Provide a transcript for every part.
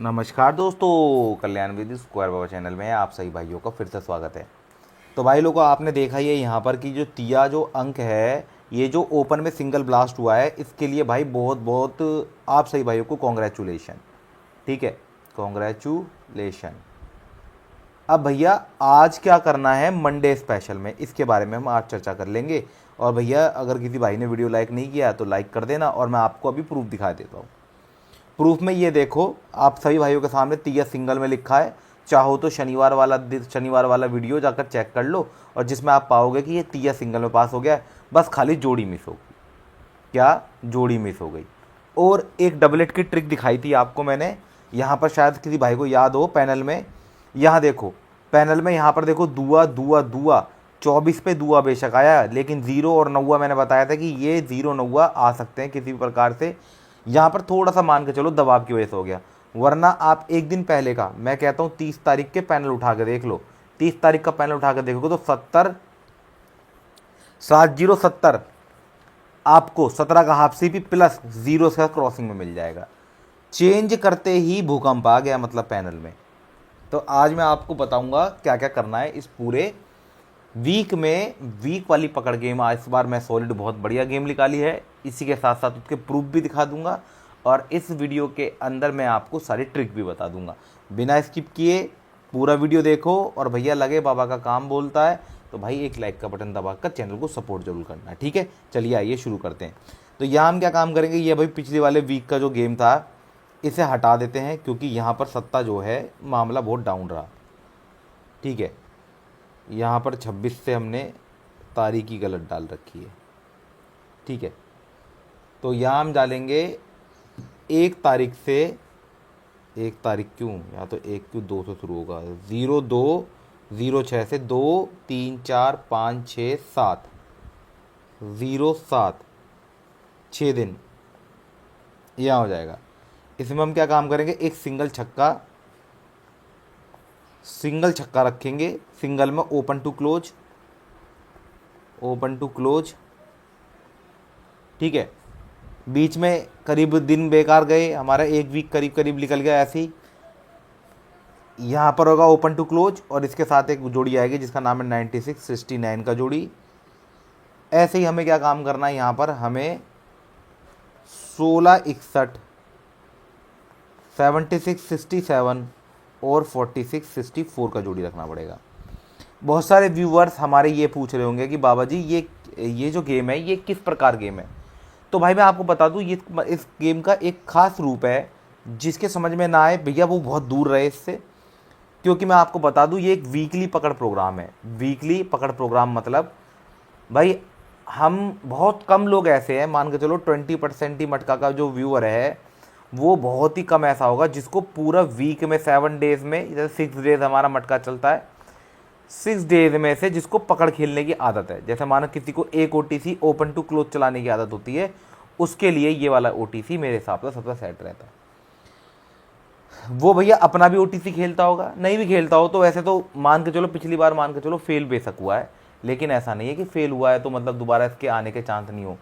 नमस्कार दोस्तों, कल्याण with square Baba channel में आप सभी भाइयों का फिर से स्वागत है। तो भाई लोगों, आपने देखा ही है यहाँ पर कि जो तिया जो अंक है, ये जो ओपन में सिंगल ब्लास्ट हुआ है, इसके लिए भाई बहुत बहुत आप सभी भाइयों को कॉन्ग्रेचुलेशन। ठीक है, कॉन्ग्रेचुलेशन। अब भैया आज क्या करना है मंडे स्पेशल में, इसके बारे में हम आज चर्चा कर लेंगे। और भैया अगर किसी भाई ने वीडियो लाइक नहीं किया तो लाइक कर देना, और मैं आपको अभी प्रूफ दिखा देता हूँ। प्रूफ में ये देखो, आप सभी भाइयों के सामने तिया सिंगल में लिखा है। चाहो तो शनिवार वाला वीडियो जाकर चेक कर लो, और जिसमें आप पाओगे कि ये तिया सिंगल में पास हो गया है। बस खाली जोड़ी मिस होगी। क्या जोड़ी मिस हो गई। और एक डबलेट की ट्रिक दिखाई थी आपको मैंने, यहाँ पर शायद किसी भाई को याद हो। पैनल में यहाँ देखो, पैनल में यहाँ पर देखो, दुआ दुआ दुआ 24 पे दुआ बेशक आया, लेकिन ज़ीरो और नौवा मैंने बताया था कि ये ज़ीरो नौवा आ सकते हैं किसी भी प्रकार से। यहाँ पर थोड़ा सा मान के चलो दबाव की वजह से हो गया, वरना आप एक दिन पहले का, मैं कहता हूँ 30 तारीख के पैनल उठा के देख लो। 30 तारीख का पैनल उठा के देखोगे तो 70 आपको 17 का हाफ सीपी प्लस जीरो से क्रॉसिंग में मिल जाएगा। चेंज करते ही भूकंप आ गया मतलब पैनल में। तो आज मैं आपको बताऊंगा क्या क्या करना है इस पूरे वीक में। वीक वाली पकड़ गेम आज इस बार मैं सॉलिड बहुत बढ़िया गेम निकाली है, इसी के साथ साथ उसके प्रूफ भी दिखा दूंगा, और इस वीडियो के अंदर मैं आपको सारी ट्रिक भी बता दूंगा। बिना स्किप किए पूरा वीडियो देखो, और भैया लगे बाबा का काम बोलता है तो भाई एक लाइक का बटन दबाकर चैनल को सपोर्ट जरूर करना। ठीक है, चलिए आइए शुरू करते हैं। तो यहाँ हम क्या काम करेंगे, ये भाई पिछले वाले वीक का जो गेम था इसे हटा देते हैं, क्योंकि यहाँ पर सत्ता जो है मामला बहुत डाउन रहा। ठीक है, यहाँ पर 26 से हमने तारीख ही गलत डाल रखी है। ठीक है, तो यहाँ हम डालेंगे 1 तारीख से, 1 तारीख क्यों, या तो 1 क्यों 2 से शुरू होगा, 0206 से 2 3 4 5 6 7 07 6 दिन यहाँ हो जाएगा। इसमें हम क्या काम करेंगे, एक सिंगल छक्का रखेंगे। सिंगल में ओपन टू क्लोज। ठीक है, बीच में करीब दिन बेकार गए हमारा, एक वीक करीब करीब निकल गया ऐसे ही। यहाँ पर होगा ओपन टू क्लोज, और इसके साथ एक जोड़ी आएगी जिसका नाम है 9669 का जोड़ी। ऐसे ही हमें क्या काम करना है, यहाँ पर हमें 1661 7667 और 4664 का जोड़ी रखना पड़ेगा। बहुत सारे व्यूवर्स हमारे ये पूछ रहे होंगे कि बाबा जी ये जो गेम है ये किस प्रकार गेम है। तो भाई मैं आपको बता दूं, ये इस गेम का एक खास रूप है, जिसके समझ में ना आए भैया वो बहुत दूर रहे इससे। क्योंकि मैं आपको बता दूं, ये एक वीकली पकड़ प्रोग्राम है। वीकली पकड़ प्रोग्राम मतलब भाई हम बहुत कम लोग ऐसे हैं, मान के चलो 20% ही मटका का जो व्यूअर है वो बहुत ही कम ऐसा होगा जिसको पूरा वीक में 7 डेज में, जैसे 6 डेज हमारा मटका चलता है, 6 डेज में से जिसको पकड़ खेलने की आदत है। जैसे मानो किसी को एक OTC ओपन टू क्लोज चलाने की आदत होती है, उसके लिए ये वाला OTC मेरे हिसाब से सबसे सेट रहता है। वो भैया अपना भी OTC खेलता होगा, नहीं भी खेलता हो तो वैसे तो मान के चलो पिछली बार मान के चलो फेल बेशक हुआ है, लेकिन ऐसा नहीं है कि फेल हुआ है तो मतलब दोबारा इसके आने के चांस नहीं हो।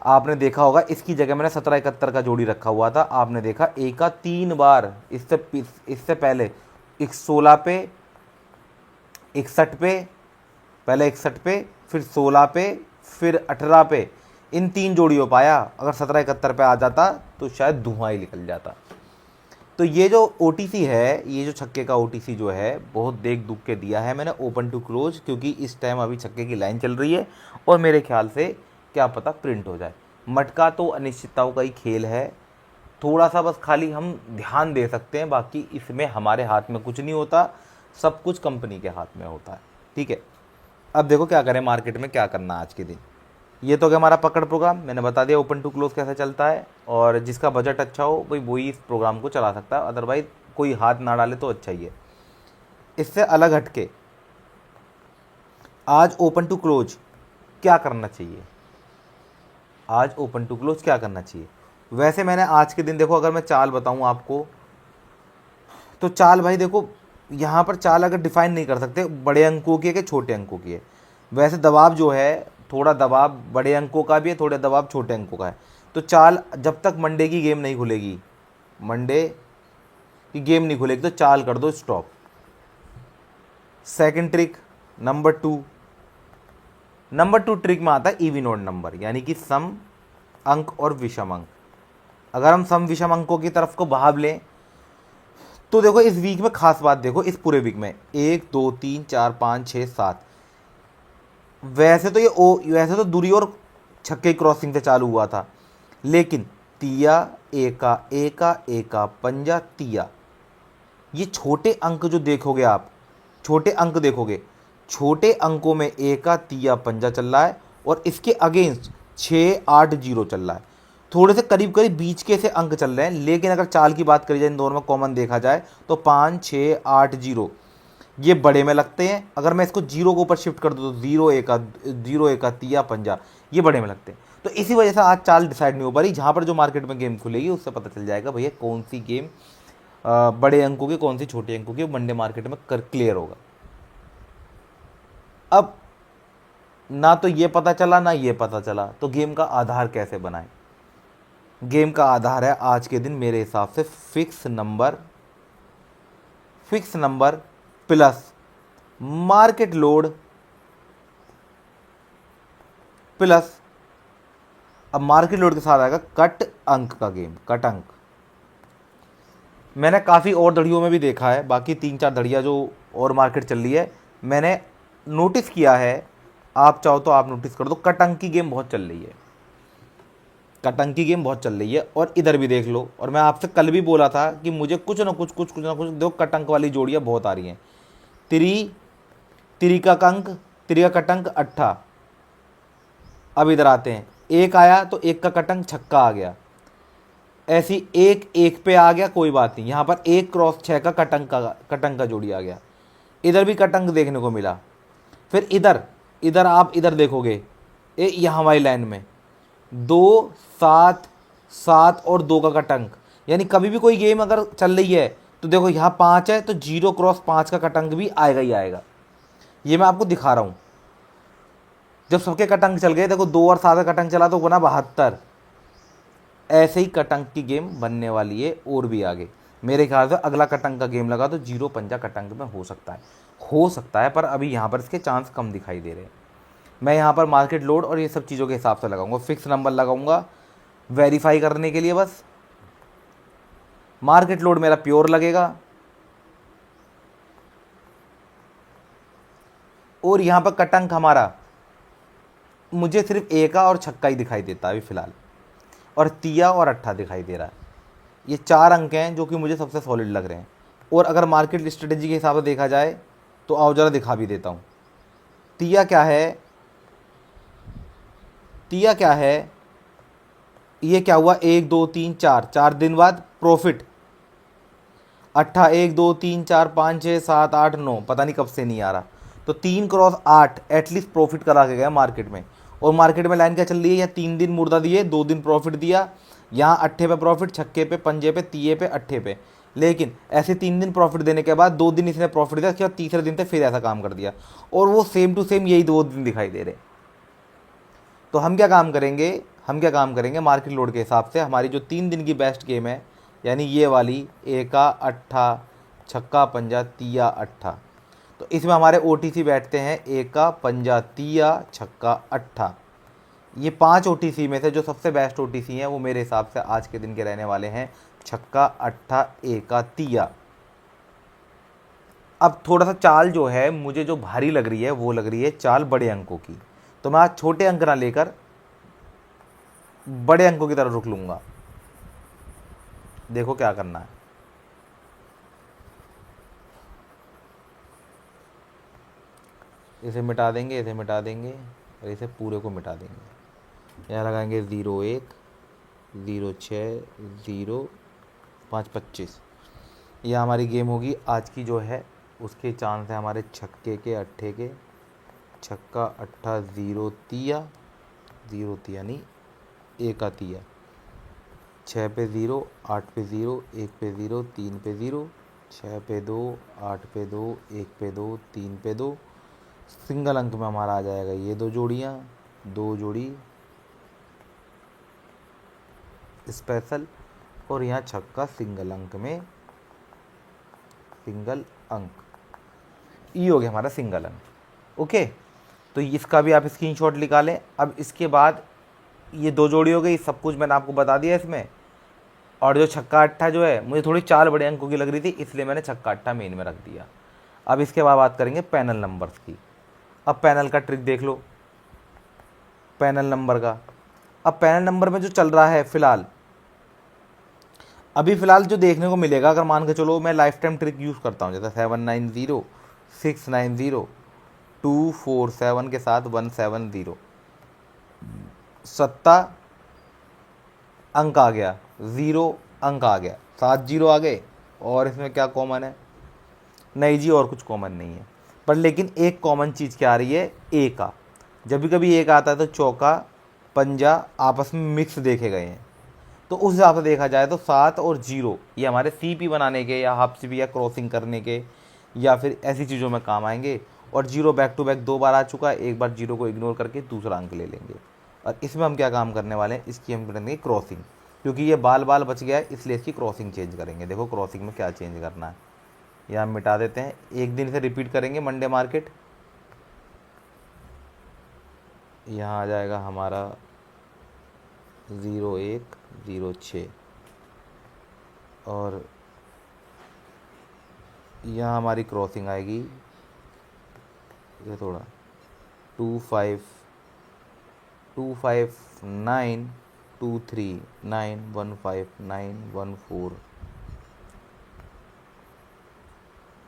आपने देखा होगा इसकी जगह मैंने 1771 का जोड़ी रखा हुआ था, आपने देखा एक का 3 बार, इससे पहले 16 पे, 61 पे, पहले 61 पे, फिर 16 पे, फिर 18 पे, इन 3 जोड़ियों पाया। अगर 1771 पे आ जाता तो शायद धुआं ही निकल जाता। तो ये जो OTC है, ये जो छक्के का OTC जो है, बहुत देख दुख के दिया है मैंने ओपन टू क्लोज, क्योंकि इस टाइम अभी छक्के की लाइन चल रही है और मेरे ख्याल से क्या पता प्रिंट हो जाए। मटका तो अनिश्चितताओं का ही खेल है, थोड़ा सा बस खाली हम ध्यान दे सकते हैं, बाकी इसमें हमारे हाथ में कुछ नहीं होता, सब कुछ कंपनी के हाथ में होता है। ठीक है, अब देखो क्या करें, मार्केट में क्या करना आज के दिन। ये तो क्या हमारा पकड़ प्रोग्राम मैंने बता दिया ओपन टू क्लोज कैसे चलता है, और जिसका बजट अच्छा हो भाई वही इस प्रोग्राम को चला सकता है, अदरवाइज कोई हाथ ना डाले तो अच्छा ही है। इससे अलग हटके आज ओपन टू क्लोज क्या करना चाहिए, आज ओपन टू क्लोज क्या करना चाहिए। वैसे मैंने आज के दिन देखो, अगर मैं चाल बताऊं आपको तो चाल भाई देखो, यहाँ पर चाल अगर डिफाइन नहीं कर सकते बड़े अंकों की है कि छोटे अंकों की है। वैसे दबाव जो है, थोड़ा दबाव बड़े अंकों का भी है, थोड़े दबाव छोटे अंकों का है। तो चाल जब तक मंडे की गेम नहीं खुलेगी, मंडे कि गेम नहीं खुलेगी तो चाल कर दो stop. Second trick number two trick में आता है इवन ऑड नंबर, यानी कि सम अंक और विषम अंक। अगर हम सम विषम अंकों की तरफ को भाव लें तो देखो इस वीक में खास बात देखो, इस पूरे वीक में 1 2 3 4 5 6 7, वैसे तो दूरी और छक्के क्रॉसिंग से चालू हुआ था, लेकिन तिया एका एका एका पंजा तिया, ये छोटे अंक जो देखोगे आप, छोटे अंक देखोगे, छोटे अंकों में एका तिया पंजा चल रहा है और इसके अगेंस्ट 6 8 0 चल रहा है। थोड़े से करीब करीब बीच के से अंक चल रहे हैं, लेकिन अगर चाल की बात करी जाए, इन दोनों में कॉमन देखा जाए तो 5 6 8 0 ये बड़े में लगते हैं। अगर मैं इसको जीरो के ऊपर शिफ्ट कर दूँ तो 0 1 तिया पंजा, ये बड़े में लगते हैं। तो इसी वजह से आज चाल डिसाइड नहीं हो पा रही। जहाँ पर जो मार्केट में गेम खुलेगी उससे पता चल जाएगा भैया कौन सी गेम बड़े अंकों की, कौन सी छोटे अंकों की, मंडे मार्केट में कर क्लियर होगा। अब ना तो ये पता चला ना ये पता चला, तो गेम का आधार कैसे बनाएं? गेम का आधार है आज के दिन मेरे हिसाब से fix number plus market load plus, अब मार्केट लोड के साथ आएगा कट अंक का गेम, कट अंक। मैंने काफ़ी और धड़ियों में भी देखा है, बाकी 3 4 धड़ियाँ जो और मार्केट चल रही है मैंने नोटिस किया है, आप चाहो तो आप नोटिस कर दो, कट अंक की गेम बहुत चल रही है, कट अंक की गेम बहुत चल रही है। और इधर भी देख लो, और मैं आपसे कल भी बोला था कि मुझे कुछ ना कुछ देखो कट अंक वाली जोड़ियाँ बहुत आ रही हैं। तिरी का कटंक 8, अब इधर आते हैं, एक आया तो एक का कटंक छक्का आ गया, ऐसी एक एक पे आ गया, कोई बात नहीं, यहाँ पर 1 क्रॉस 6 का कटंक का जोड़ी आ गया, इधर भी कटंक देखने को मिला। फिर इधर आप इधर देखोगे यहाँ वाली लाइन में 2 7 7 और 2 का कटंक, यानी कभी भी कोई गेम अगर चल रही है तो देखो यहाँ 5 है तो 0 क्रॉस 5 का कटंक भी आएगा ही आएगा। ये मैं आपको दिखा रहा हूँ, जब सबके कटंक चल गए, देखो 2 और 7 का कटंक चला तो बना 72। ऐसे ही कटंक की गेम बनने वाली है और भी आगे। मेरे ख्याल से अगला कटंक का गेम लगा तो 0 पंजा कटंक में हो सकता है, पर अभी यहाँ पर इसके चांस कम दिखाई दे रहे हैं। मैं यहाँ पर मार्केट लोड और ये सब चीज़ों के हिसाब से लगाऊंगा, फिक्स नंबर लगाऊंगा वेरीफाई करने के लिए बस। मार्केट लोड मेरा प्योर लगेगा और यहाँ पर कटंक हमारा मुझे सिर्फ एका और छक्का ही दिखाई देता है अभी फ़िलहाल, और तिया और 8 दिखाई दे रहा है। ये 4 अंक हैं जो कि मुझे सबसे सॉलिड लग रहे हैं। और अगर मार्केट स्ट्रेटेजी के हिसाब से देखा जाए तो आओ ज़रा दिखा भी देता हूँ। तिया क्या है, ये क्या हुआ, 1 2 3 4 दिन बाद प्रॉफिट 8 1 2 3 4 5 6 7 8 9, पता नहीं कब से नहीं आ रहा, तो 3 क्रॉस 8 एटलीस्ट प्रॉफिट करा के गया मार्केट में। और मार्केट में लाइन क्या चल रही है, या 3 दिन मुर्दा दिए, 2 दिन प्रॉफिट दिया, यहाँ 8 पे प्रॉफिट, छक्के पे, पंजे पे, तिये पे, 8 पे। लेकिन ऐसे 3 दिन प्रॉफिट देने के बाद 2 दिन इसने प्रॉफिट दिया, उसके बाद तीसरे दिन से फिर ऐसा काम कर दिया, और वो सेम टू सेम यही 2 दिन दिखाई दे रहे। तो हम क्या काम करेंगे मार्केट लोड के हिसाब से, हमारी जो 3 दिन की बेस्ट गेम है, यानी ये वाली एका 8 छक्का पंजा तिया 8, तो इसमें हमारे OTC बैठते हैं एका पंजा तिया छक्का 8। ये 5 OTC में से जो सबसे बेस्ट OTC हैं वो मेरे हिसाब से आज के दिन के रहने वाले हैं छक्का 8 एका तिया। अब थोड़ा सा चाल जो है मुझे जो भारी लग रही है वो लग रही है चाल बड़े अंकों की, तो मैं आज छोटे अंक ना लेकर बड़े अंकों की तरफ रुक लूँगा। देखो क्या करना है, इसे मिटा देंगे और इसे पूरे को मिटा देंगे। यहाँ लगाएंगे 0 1 0 6 0 5 25। यह हमारी गेम होगी आज की जो है, उसके चांस है हमारे छक्के के 8 के, छक्का 8 0 तिया नहीं एका तिया, 6 पे 0 8 पे 0 1 पे 0 3 पे 0 6 पे 2 8 पे 2 1 पे 2 3 पे 2। सिंगल अंक में हमारा आ जाएगा ये 2 जोड़ियाँ, 2 जोड़ी स्पेशल, और यहाँ छक्का सिंगल अंक में सिंगल अंक, ये हो गया हमारा सिंगल अंक। ओके, तो इसका भी आप स्क्रीनशॉट निकालें। अब इसके बाद ये 2 जोड़ी हो गई, सब कुछ मैंने आपको बता दिया इसमें। और जो छक्का अट्ठा जो है, मुझे थोड़ी 4 बड़े अंकों की लग रही थी, इसलिए मैंने छक्का अट्ठा मेन में रख दिया। अब इसके बाद बात करेंगे पैनल नंबर्स की। अब पैनल का ट्रिक देख लो, पैनल नंबर का। अब पैनल नंबर में जो चल रहा है फ़िलहाल, अभी फ़िलहाल जो देखने को मिलेगा, अगर मान के चलो मैं लाइफ टाइम ट्रिक यूज़ करता हूँ, जैसे 790 690 247 के साथ 170, सत्ता अंक आ गया, 0 अंक आ गया, 7 जीरो आ गए। और इसमें क्या कॉमन है? नहीं जी, और कुछ कॉमन नहीं है। पर लेकिन एक कॉमन चीज़ क्या आ रही है? ए का। जब भी कभी एक आता है तो चौका पंजा आपस में मिक्स देखे गए हैं, तो उस हिसाब से देखा जाए तो 7 और 0 ये हमारे CP बनाने के या हाफ CP या क्रॉसिंग करने के या फिर ऐसी चीज़ों में काम आएंगे। और 0 बैक टू बैक 2 बार आ चुका है, एक बार 0 को इग्नोर करके दूसरा अंक ले लेंगे। और इसमें हम क्या काम करने वाले हैं, इसकी हम करेंगे क्रॉसिंग, क्योंकि ये बाल बाल बच गया है, इसलिए इसकी क्रॉसिंग चेंज करेंगे। देखो क्रॉसिंग में क्या चेंज करना है, यह हम मिटा देते हैं। एक दिन से रिपीट करेंगे मंडे मार्केट, यहाँ आ जाएगा हमारा 0106 और यहाँ हमारी क्रॉसिंग आएगी, ये थोड़ा 2529 239 159 14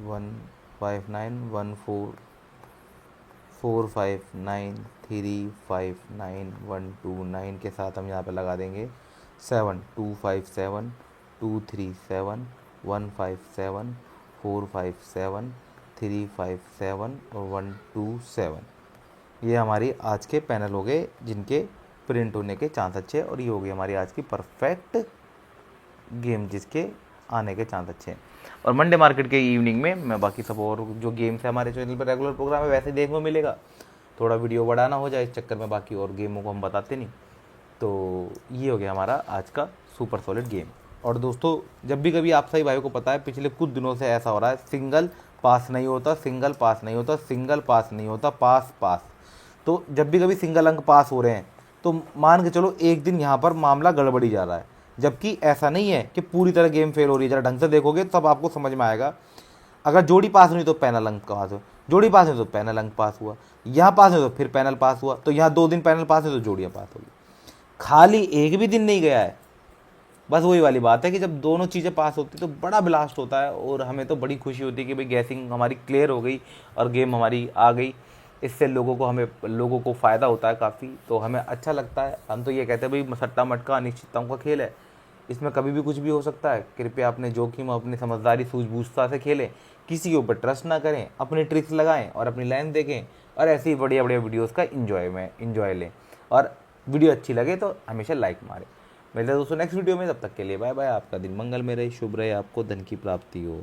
159 14 459 359 129 के साथ हम यहाँ पे लगा देंगे 7257 237 157 457 357 और 127। ये हमारी आज के पैनल हो गए जिनके प्रिंट होने के चांस अच्छे, और ये हो गई हमारी आज की परफेक्ट गेम जिसके आने के चांस अच्छे हैं। और मंडे मार्केट के इवनिंग में मैं बाकी सब और जो गेम्स है हमारे चैनल पर रेगुलर प्रोग्राम है वैसे देखने को मिलेगा। थोड़ा वीडियो बढ़ाना हो जाए इस चक्कर में, बाकी और गेमों को हम बताते नहीं। तो ये हो गया हमारा आज का सुपर सॉलिड गेम। और दोस्तों, जब भी कभी आप सभी भाइयों को पता है पिछले कुछ दिनों से ऐसा हो रहा है, सिंगल पास नहीं होता, सिंगल पास नहीं होता, सिंगल पास नहीं होता, पास पास। तो जब भी कभी सिंगल अंक पास हो रहे हैं तो मान के चलो एक दिन यहाँ पर मामला गड़बड़ी जा रहा है, जबकि ऐसा नहीं है कि पूरी तरह गेम फेल हो रही है। जरा ढंग से देखोगे तब आपको समझ में आएगा। अगर जोड़ी पास नहीं तो पैनल अंक पास हो, जोड़ी पास नहीं तो पैनल अंक पास हुआ, यहाँ पास नहीं तो फिर पैनल पास हुआ, तो यहाँ 2 दिन पैनल पास है तो जोड़ियाँ पास होगी। खाली एक भी दिन नहीं गया है। बस वही वाली बात है कि जब दोनों चीज़ें पास होती तो बड़ा ब्लास्ट होता है, और हमें तो बड़ी खुशी होती है कि भाई गैसिंग हमारी क्लियर हो गई और गेम हमारी आ गई। इससे लोगों को फ़ायदा होता है काफ़ी, तो हमें अच्छा लगता है। हम तो ये कहते हैं भाई सट्टा मटका अनिश्चितताओं का खेल है, इसमें कभी भी कुछ भी हो सकता है। कृपया अपने जोखिम अपनी समझदारी सूझबूझता से खेलें, किसी के ऊपर ट्रस्ट ना करें, अपनी ट्रिक्स लगाएं और अपनी लाइन देखें, और ऐसी बढ़िया बढ़िया वीडियोज़ का इंजॉय लें। और वीडियो अच्छी लगे तो हमेशा लाइक मारें। मिलते हैं दोस्तों नेक्स्ट वीडियो में, तब तक के लिए बाय बाय। आपका दिन मंगल में रहे, शुभ रहे, आपको धन की प्राप्ति हो।